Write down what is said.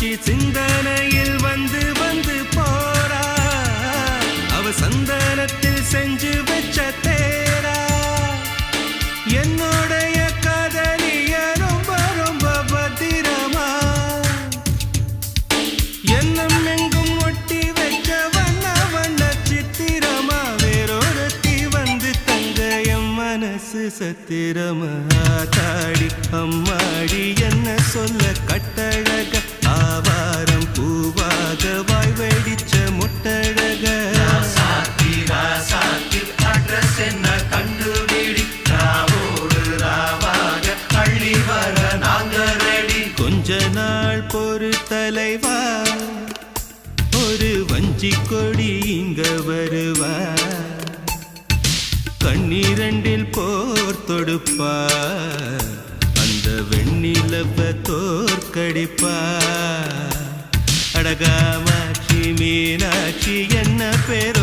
மீனாட்சி சிந்தனையில் வந்து வந்து போறா அவ சந்தனத்தில் செஞ்சு வச்ச தேரா என்னுடைய காதலிய ரொம்ப ரொம்ப பத்திரமா எண்ணம் எங்கும் ஒட்டி வச்ச வண்ண வண்ண சித்திரமா வேறொருத்தி வந்து தங்க என் மனசு சத்திரமா தாடி அம்மாடி என்ன சொல்ல கட்டழக ஆவாரம் பூவாக வாய் வெடிச்ச முட்டழக அட்ரஸ் என்ன கண்டுபிடி ராவோடு ராவாக அள்ளி வர நாங்க ரெடி கொஞ்ச நாள் பொறு தலைவா ஒரு வஞ்சி கொடி இங்க வருவா கண்ணீரண்டில் போர் தொடுப்பா அந்த வெண்ணிலவ தோற்கடிப்பா அடகாமாட்சி மீனாட்சி என்ன பேர்